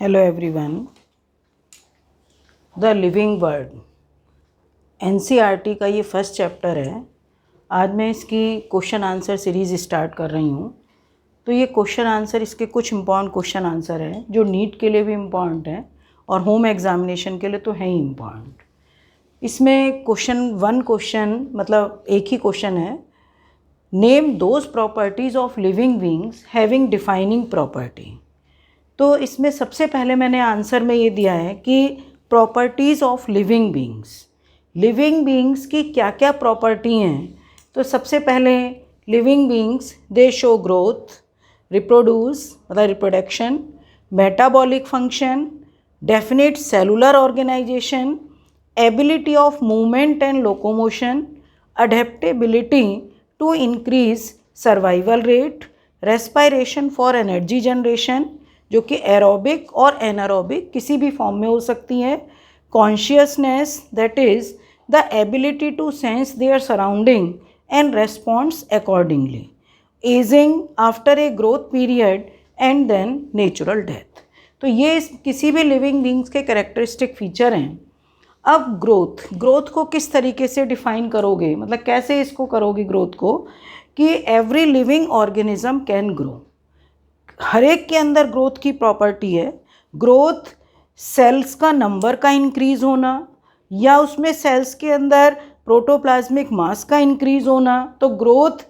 Hello everyone. The living word NCERT का ये first chapter है। आज मैं इसकी क्वेश्चन आंसर सीरीज़ स्टार्ट कर रही हूँ। तो ये क्वेश्चन आंसर, इसके कुछ इम्पॉर्टेंट क्वेश्चन आंसर हैं जो नीट के लिए भी इम्पॉर्टेंट हैं और होम एग्जामिनेशन के लिए तो है ही इम्पॉर्टेंट। इसमें क्वेश्चन मतलब एक ही क्वेश्चन है, name those properties of living beings having defining property. तो इसमें सबसे पहले मैंने आंसर में ये दिया है कि प्रॉपर्टीज़ ऑफ लिविंग बीइंग्स की क्या क्या प्रॉपर्टी हैं। तो सबसे पहले living beings they show growth, reproduce मतलब reproduction, metabolic function, definite cellular organization, ability of movement and locomotion, adaptability to increase survival rate, respiration for energy generation जो कि एरोबिक और एनारोबिक किसी भी फॉर्म में हो सकती है, consciousness that is the ability to sense their surrounding and responds accordingly, ageing after a growth period and then natural death. तो ये किसी भी लिविंग बीइंग्स के कैरेक्टरिस्टिक फीचर हैं। अब ग्रोथ को किस तरीके से डिफाइन करोगे, मतलब कैसे इसको करोगे ग्रोथ को, कि every living organism can grow. हर एक के अंदर ग्रोथ की प्रॉपर्टी है। ग्रोथ सेल्स का नंबर का इंक्रीज होना या उसमें सेल्स के अंदर प्रोटोप्लाज्मिक मास का इंक्रीज होना, तो ग्रोथ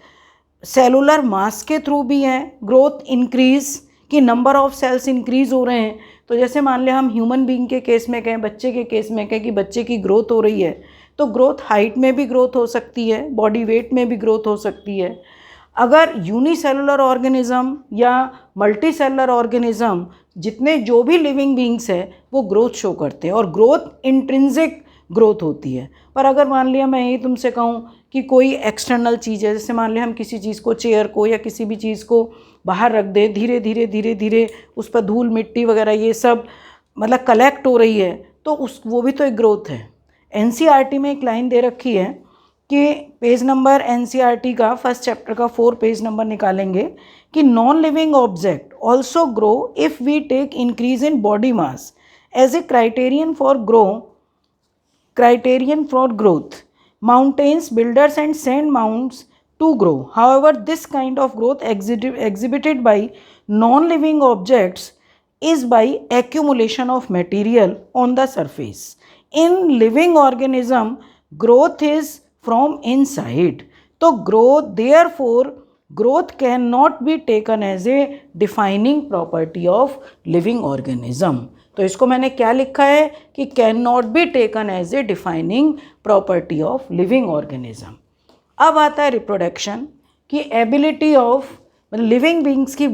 सेलुलर मास के थ्रू भी है। ग्रोथ इंक्रीज कि नंबर ऑफ सेल्स इंक्रीज हो रहे हैं। तो जैसे मान लिया हम ह्यूमन बीइंग के केस में कहें, बच्चे के केस में कहें कि बच्चे की ग्रोथ हो रही है, तो ग्रोथ हाइट में भी ग्रोथ हो सकती है, बॉडी वेट में भी ग्रोथ हो सकती है। अगर यूनिसेलुलर ऑर्गेनिज्म या मल्टी सेलुलर ऑर्गेनिज्म, जितने जो भी लिविंग बीइंग्स है वो ग्रोथ शो करते हैं और ग्रोथ इंट्रिंसिक ग्रोथ होती है। पर अगर मान लिया मैं यही तुमसे कहूँ कि कोई एक्सटर्नल चीज़ है, जैसे मान लिया हम किसी चीज़ को, चेयर को या किसी भी चीज़ को बाहर रख दें, धीरे धीरे उस पर धूल मिट्टी वगैरह ये सब मतलब कलेक्ट हो रही है, तो वो भी तो एक ग्रोथ है। एनसीईआरटी में एक लाइन दे रखी है कि पेज नंबर एनसीईआरटी का फर्स्ट चैप्टर का 4 पेज नंबर निकालेंगे कि non living object also grow if we take increase in body mass as a criterion for growth. Mountains, builders and sand mounds to grow. However, this kind of growth exhibited by non-living objects is by accumulation of material on the surface. In living organism, growth is from inside. So growth cannot be taken as a defining property of living organism. तो इसको मैंने क्या लिखा है कि can not be taken as a defining property of living organism. अब आता है रिप्रोडक्शन की एबिलिटी ऑफ लिविंग बीइंग्स की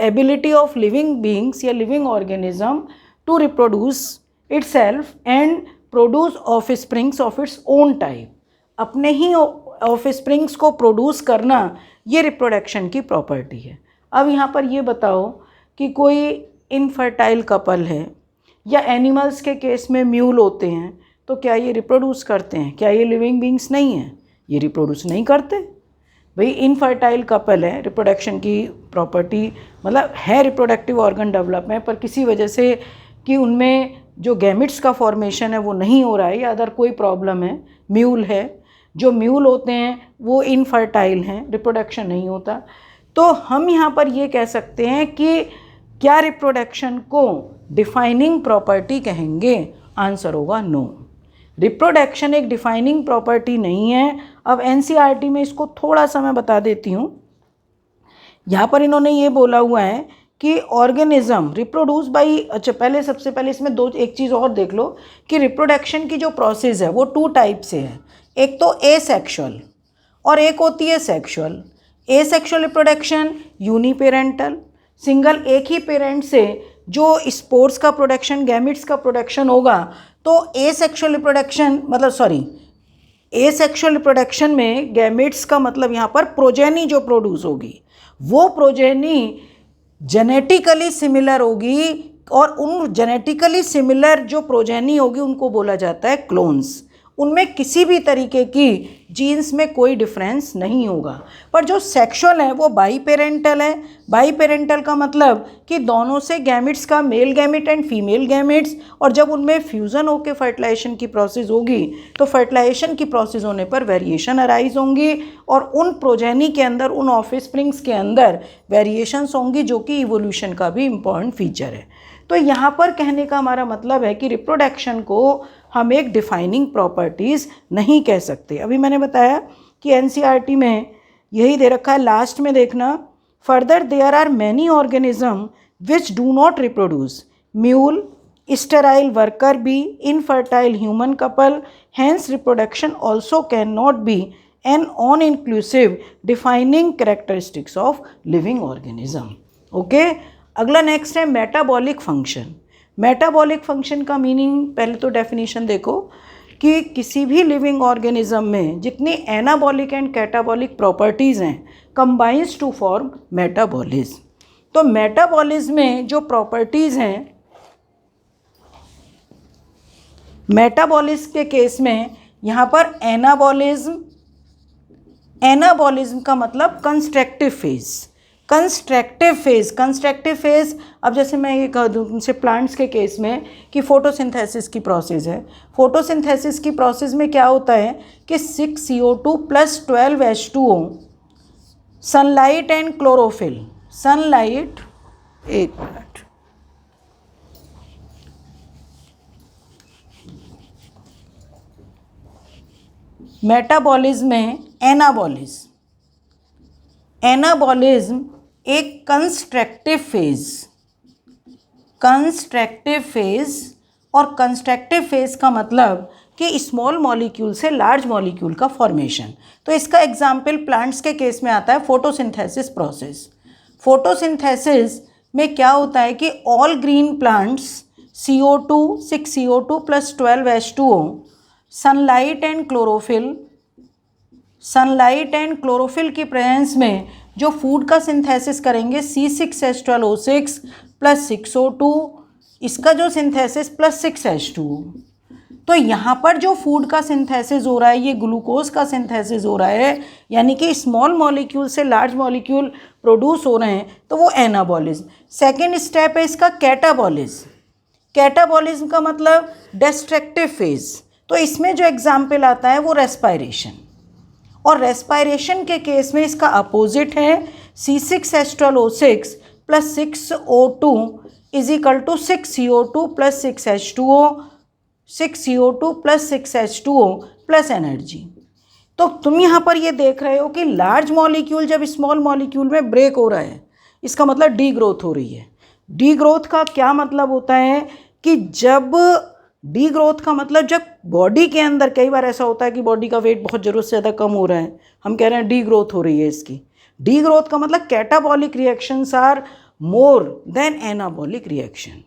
एबिलिटी ऑफ लिविंग बीइंग्स या living organism to reproduce itself and produce offsprings of its own type. अपने ही offsprings को produce करना, ये रिप्रोडक्शन की प्रॉपर्टी है। अब यहाँ पर ये बताओ कि कोई इनफर्टाइल कपल है या एनिमल्स के केस में म्यूल होते हैं, तो क्या ये रिप्रोड्यूस करते हैं? क्या ये लिविंग बीइंग्स नहीं हैं? ये रिप्रोड्यूस नहीं करते। भाई इनफर्टाइल कपल है, रिप्रोडक्शन की प्रॉपर्टी मतलब है रिप्रोडक्टिव ऑर्गन डेवलप में, पर किसी वजह से कि उनमें जो गैमिट्स का फॉर्मेशन है वो नहीं हो रहा है या अदर कोई प्रॉब्लम है, म्यूल है, जो म्यूल होते हैं वो इनफर्टाइल हैं, रिप्रोडक्शन नहीं होता। तो हम यहाँ पर ये कह सकते हैं कि क्या रिप्रोडक्शन को डिफाइनिंग प्रॉपर्टी कहेंगे? आंसर होगा नो। रिप्रोडक्शन एक डिफाइनिंग प्रॉपर्टी नहीं है। अब एनसीईआरटी में इसको थोड़ा सा मैं बता देती हूँ। यहाँ पर इन्होंने ये बोला हुआ है कि ऑर्गेनिज्म रिप्रोड्यूस बाई, अच्छा पहले सबसे पहले इसमें एक चीज़ और देख लो कि रिप्रोडक्शन की जो प्रोसेस है वो 2 टाइप से है। एक तो एसेक्सुअल और एक होती है sexual. Asexual reproduction uniparental, single एक ही पेरेंट से जो स्पोर्स का प्रोडक्शन, गैमिट्स का प्रोडक्शन होगा, तो एसेक्सुअल रिप्रोडक्शन में गैमिट्स का मतलब यहाँ पर प्रोजेनी जो प्रोड्यूस होगी वो प्रोजेनी जेनेटिकली सिमिलर होगी और उन जेनेटिकली सिमिलर जो प्रोजेनी होगी उनको बोला जाता है क्लोन्स। उनमें किसी भी तरीके की जीन्स में कोई डिफरेंस नहीं होगा। पर जो सेक्सुअल है वो बाई पेरेंटल है। बाई पेरेंटल का मतलब कि दोनों से गैमिट्स का, male gamete and female gametes, और जब उनमें फ्यूज़न होकर फर्टिलाइजेशन की प्रोसेस होगी तो फर्टिलाइजेशन की प्रोसेस होने पर वेरिएशन अराइज होंगी और उन प्रोजेनी के अंदर, उन ऑफस्प्रिंग्स के अंदर वेरिएशंस होंगी, जो कि इवोल्यूशन का भी इम्पॉर्टेंट फीचर है। तो यहाँ पर कहने का हमारा मतलब है कि रिप्रोडक्शन को हम एक डिफाइनिंग प्रॉपर्टीज़ नहीं कह सकते। अभी मैंने बताया कि एनसीईआरटी में यही दे रखा है, लास्ट में देखना, further there are many organism which do not reproduce, mule, sterile worker bee, infertile human couple, hence reproduction also can not be an all inclusive defining characteristics of living organism. Okay, अगला next है metabolic function. Metabolic function का meaning पहले तो definition देखो कि किसी भी living organism में जितनी एनाबॉलिक एंड कैटाबॉलिक प्रॉपर्टीज़ हैं कंबाइंस टू फॉर्म मेटाबॉलिज्म। तो मेटाबॉलिज्म में जो प्रॉपर्टीज़ हैं, मेटाबॉलिज्म के केस में यहाँ पर एनाबॉलिज्म, एनाबॉलिज्म का मतलब कंस्ट्रक्टिव फेज। कंस्ट्रक्टिव फेज, अब जैसे मैं ये कह दूँ तुमसे प्लांट्स के केस में कि फोटोसिंथेसिस की प्रोसेस है। फोटोसिंथेसिस की प्रोसेस में क्या होता है कि 6CO2 + 12H2O, sunlight and chlorophyll, sunlight, एक मिनट, मेटाबॉलिज्म में एनाबॉलिज्म एक कंस्ट्रक्टिव फेज, और कंस्ट्रक्टिव फेज का मतलब कि स्मॉल मॉलिक्यूल से लार्ज मॉलिक्यूल का फॉर्मेशन। तो इसका एग्जाम्पल प्लांट्स के केस में आता है फोटोसिंथेसिस प्रोसेस। फोटोसिंथेसिस में क्या होता है कि all green plants CO2, 6CO2 + 12H2O, sunlight and chlorophyll की प्रेजेंस में जो फूड का सिंथेसिस करेंगे C6H12O6 + 6O2, इसका जो सिंथेसिस प्लस 6H2O। तो यहाँ पर जो फूड का सिंथेसिस हो रहा है, ये ग्लूकोज का सिंथेसिस हो रहा है, यानी कि स्मॉल मॉलिक्यूल से लार्ज मॉलिक्यूल प्रोड्यूस हो रहे हैं, तो वो एनाबॉलिज्म। सेकेंड स्टेप है इसका कैटाबॉलिज्म। कैटाबॉलिज्म का मतलब डिस्ट्रक्टिव फेज। तो इसमें जो एग्जाम्पल आता है वो रेस्पायरेशन, और रेस्पायरेशन के केस में इसका अपोजिट है C6H12O6 + 6O2 = 6CO2 + 6H2O, 6CO2 + 6H2O + energy. तो तुम यहाँ पर ये देख रहे हो कि लार्ज मॉलिक्यूल जब स्मॉल मॉलिक्यूल में ब्रेक हो रहा है, इसका मतलब डी ग्रोथ हो रही है। डी ग्रोथ का क्या मतलब होता है कि जब डी ग्रोथ का मतलब जब बॉडी के अंदर, कई बार ऐसा होता है कि बॉडी का वेट बहुत ज़रूरत से ज़्यादा कम हो रहा है, हम कह रहे हैं डी ग्रोथ हो रही है इसकी। डी ग्रोथ का मतलब catabolic reactions are more than anabolic reaction,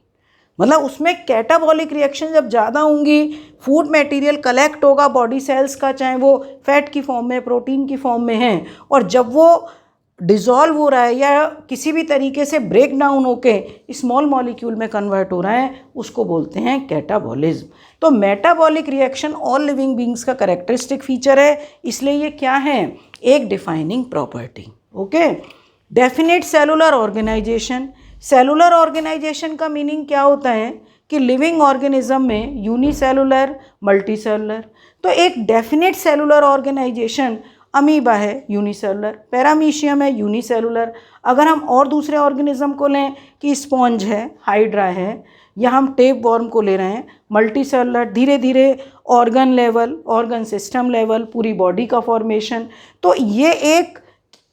मतलब उसमें कैटाबॉलिक रिएक्शन जब ज़्यादा होंगी, फूड मटेरियल कलेक्ट होगा बॉडी सेल्स का, चाहे वो फैट की फॉर्म में, प्रोटीन की फॉर्म में है, और जब वो डिज़ोल्व हो रहा है या किसी भी तरीके से ब्रेक डाउन होके स्मॉल मॉलिक्यूल में कन्वर्ट हो रहा है, उसको बोलते हैं कैटाबॉलिज्म। तो metabolic reaction all living beings का कैरेक्टरिस्टिक फीचर है, इसलिए ये क्या है, एक defining property. Okay, definite cellular organization. Cellular organization का मीनिंग क्या होता है कि लिविंग ऑर्गेनिज्म में यूनिसेलुलर, मल्टीसेलुलर। तो एक डेफिनेट सेलुलर ऑर्गेनाइजेशन अमीबा है यूनिसेलुलर, पैरामीशियम है यूनिसेलुलर। अगर हम और दूसरे ऑर्गेनिज्म को लें कि स्पॉन्ज है, हाइड्रा है, या हम टेप वॉर्म को ले रहे हैं, मल्टीसेलुलर, धीरे धीरे organ level, organ system level, पूरी बॉडी का फॉर्मेशन। तो ये एक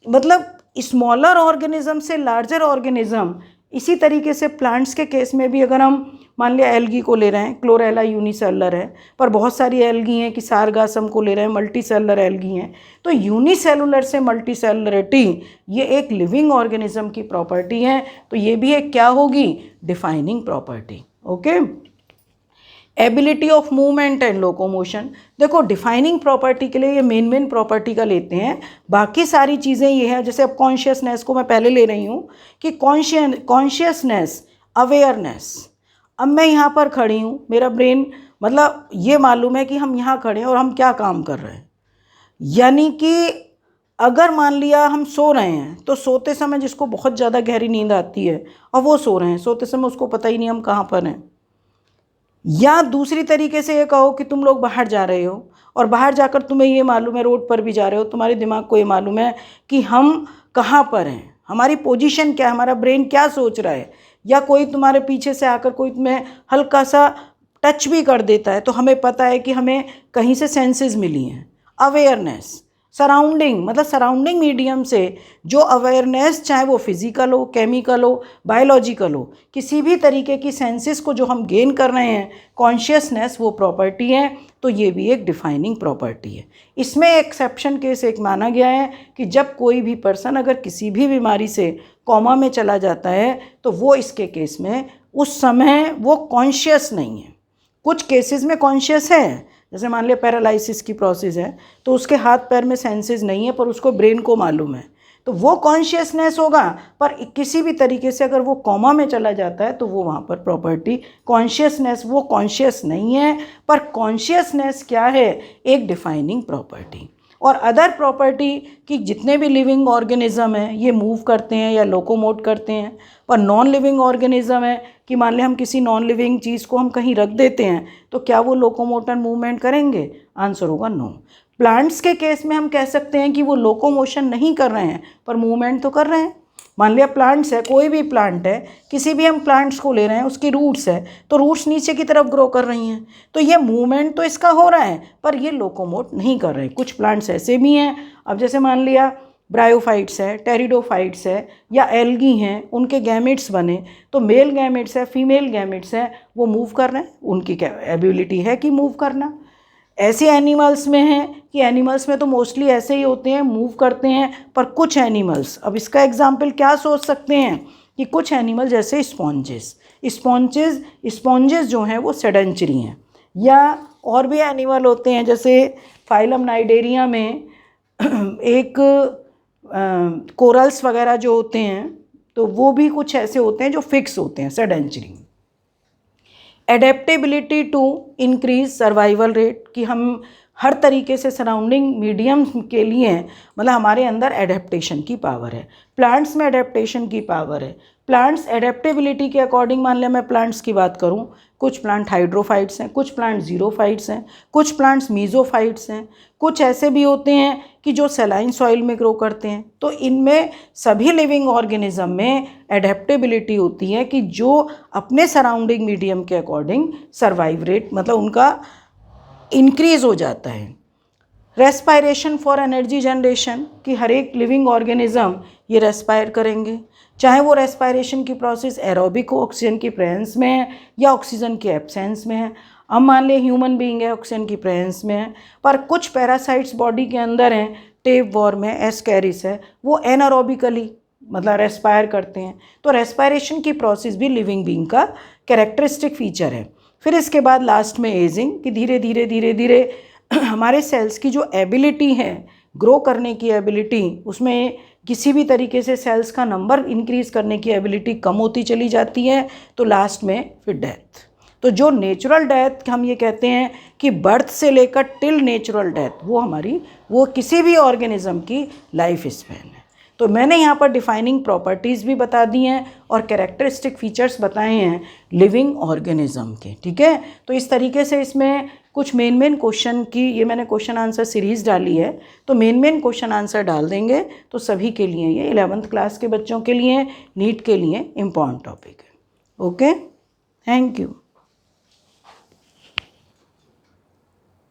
मतलब स्मॉलर ऑर्गेनिज्म से लार्जर ऑर्गेनिज्म। इसी तरीके से प्लांट्स के केस में भी अगर हम मान लिया एल्गी को ले रहे हैं, क्लोरेला यूनिसेलुलर है, पर बहुत सारी एल्गी हैं कि सारगासम को ले रहे हैं, मल्टीसेलुलर एल्गी हैं। तो यूनिसेलुलर से मल्टीसेलुलरिटी ये एक लिविंग ऑर्गेनिज्म की प्रॉपर्टी है, तो ये भी एक क्या होगी, defining property. Okay, ability of movement and locomotion. देखो डिफाइनिंग प्रॉपर्टी के लिए ये मेन प्रॉपर्टी का लेते हैं, बाकी सारी चीज़ें ये है, जैसे अब कॉन्शियसनेस को मैं पहले ले रही हूँ कि कॉन्शियसनेस, अवेयरनेस, अब मैं यहाँ पर खड़ी हूँ, मेरा ब्रेन मतलब ये मालूम है कि हम यहाँ खड़े हैं और हम क्या काम कर रहे हैं। यानी कि अगर मान लिया हम सो रहे हैं तो सोते समय जिसको बहुत ज़्यादा गहरी नींद आती है और वो सो रहे हैं, सोते समय उसको पता ही नहीं हम कहाँ पर हैं। या दूसरी तरीके से ये कहो कि तुम लोग बाहर जा रहे हो और बाहर जाकर तुम्हें ये मालूम है, रोड पर भी जा रहे हो, तुम्हारे दिमाग को ये मालूम है कि हम कहाँ पर हैं, हमारी पोजीशन क्या है, हमारा ब्रेन क्या सोच रहा है। या कोई तुम्हारे पीछे से आकर कोई तुम्हें हल्का सा टच भी कर देता है तो हमें पता है कि हमें कहीं से सेंसेस मिली हैं। अवेयरनेस, सराउंडिंग, मतलब सराउंडिंग मीडियम से जो अवेयरनेस, चाहे वो फिज़िकल हो, केमिकल हो, बायोलॉजिकल हो, किसी भी तरीके की सेंसेस को जो हम गेन कर रहे हैं, कॉन्शियसनेस वो प्रॉपर्टी है। तो ये भी एक डिफाइनिंग प्रॉपर्टी है। इसमें एक्सेप्शन केस एक माना गया है कि जब कोई भी पर्सन अगर किसी भी बीमारी से कोमा में चला जाता है तो वो इसके केस में उस समय वो कॉन्शियस नहीं है। कुछ केसेस में कॉन्शियस है, जैसे मान लिया पैरालिसिस की प्रोसेस है तो उसके हाथ पैर में सेंसेस नहीं है पर उसको ब्रेन को मालूम है, तो वो कॉन्शियसनेस होगा। पर किसी भी तरीके से अगर वो कोमा में चला जाता है तो वो वहाँ पर प्रॉपर्टी कॉन्शियसनेस, वो कॉन्शियस नहीं है पर कॉन्शियसनेस क्या है, एक डिफाइनिंग प्रॉपर्टी। और अदर प्रॉपर्टी कि जितने भी लिविंग ऑर्गेनिज्म हैं ये मूव करते हैं या लोकोमोट करते हैं। पर नॉन लिविंग ऑर्गेनिज्म है कि मान लें हम किसी नॉन लिविंग चीज़ को हम कहीं रख देते हैं तो क्या वो लोकोमोटर मूवमेंट करेंगे? आंसर होगा नो। प्लांट्स के केस में हम कह सकते हैं कि वो लोकोमोशन नहीं कर रहे हैं पर मूवमेंट तो कर रहे हैं। मान लिया प्लांट्स है, कोई भी प्लांट है, किसी भी हम प्लांट्स को ले रहे हैं, उसकी रूट्स है तो रूट्स नीचे की तरफ ग्रो कर रही हैं, तो ये मूवमेंट तो इसका हो रहा है पर ये लोकोमोट नहीं कर रहे। कुछ प्लांट्स ऐसे भी हैं, अब जैसे मान लिया ब्रायोफाइट्स है, टेरिडोफाइट्स है या एल्गी हैं, उनके गैमेट्स बने तो मेल गैमेट्स है, फीमेल गैमेट्स है, वो मूव कर रहे हैं, उनकी एबिलिटी है कि मूव करना। ऐसे एनिमल्स में है कि एनिमल्स में तो मोस्टली ऐसे ही होते हैं, मूव करते हैं, पर कुछ एनिमल्स, अब इसका एग्जाम्पल क्या सोच सकते हैं कि कुछ एनिमल जैसे स्पॉन्जेस जो हैं वो सेडेंचरी हैं। या और भी एनिमल होते हैं जैसे फाइलम नाइडेरिया में एक कोरल्स वगैरह जो होते हैं तो वो भी कुछ ऐसे होते हैं जो फिक्स होते हैं, sedentary. Adaptability to increase survival rate, कि हम हर तरीके से सराउंडिंग मीडियम के लिए मतलब हमारे अंदर एडेप्टेशन की पावर है। प्लांट्स में एडेप्टेशन की पावर है। प्लांट्स एडेप्टेबिलिटी के अकॉर्डिंग, मान लिया मैं प्लांट्स की बात करूं, कुछ प्लांट हाइड्रोफाइट्स हैं, कुछ प्लांट जीरोफाइट्स हैं, कुछ प्लांट्स मीजोफाइट्स हैं, कुछ ऐसे भी होते हैं कि जो सैलाइन सॉइल में ग्रो करते हैं। तो इनमें सभी लिविंग ऑर्गेनिज्म में एडेप्टेबिलिटी होती है कि जो अपने सराउंडिंग मीडियम के अकॉर्डिंग सर्वाइव रेट मतलब उनका इंक्रीज हो जाता है। रेस्पायरेशन फॉर एनर्जी जनरेशन, कि हर एक लिविंग ऑर्गेनिज्म ये रेस्पायर करेंगे, चाहे वो रेस्पायरेशन की प्रोसेस एरोबिक हो, ऑक्सीजन की प्रेजेंस में है, या ऑक्सीजन के एब्सेंस में है। अब मान ले ह्यूमन बीइंग है, ऑक्सीजन की प्रेजेंस में है, पर कुछ पैरासाइट्स बॉडी के अंदर हैं, टेप वॉर्म है, एस्कैरिस है, वो एनारोबिकली मतलब रेस्पायर करते हैं। तो रेस्पायरेशन की प्रोसेस भी लिविंग बीइंग का कैरेक्टरिस्टिक फीचर है। फिर इसके बाद लास्ट में एजिंग, कि धीरे धीरे हमारे सेल्स की जो एबिलिटी है ग्रो करने की एबिलिटी, उसमें किसी भी तरीके से सेल्स का नंबर इंक्रीज करने की एबिलिटी कम होती चली जाती है। तो लास्ट में फिर डेथ। तो जो नेचुरल डेथ हम ये कहते हैं कि बर्थ से लेकर टिल नेचुरल डेथ, वो किसी भी ऑर्गेनिज्म की लाइफ स्पैन है। तो मैंने यहाँ पर डिफाइनिंग प्रॉपर्टीज़ भी बता दी हैं और कैरेक्टरिस्टिक फीचर्स बताए हैं लिविंग ऑर्गेनिज्म के, ठीक है। तो इस तरीके से इसमें कुछ मेन क्वेश्चन की ये मैंने क्वेश्चन आंसर सीरीज़ डाली है, तो मेन क्वेश्चन आंसर डाल देंगे तो सभी के लिए ये 11th क्लास के बच्चों के लिए, नीट के लिए इम्पॉर्टेंट टॉपिक है। Okay, thank you.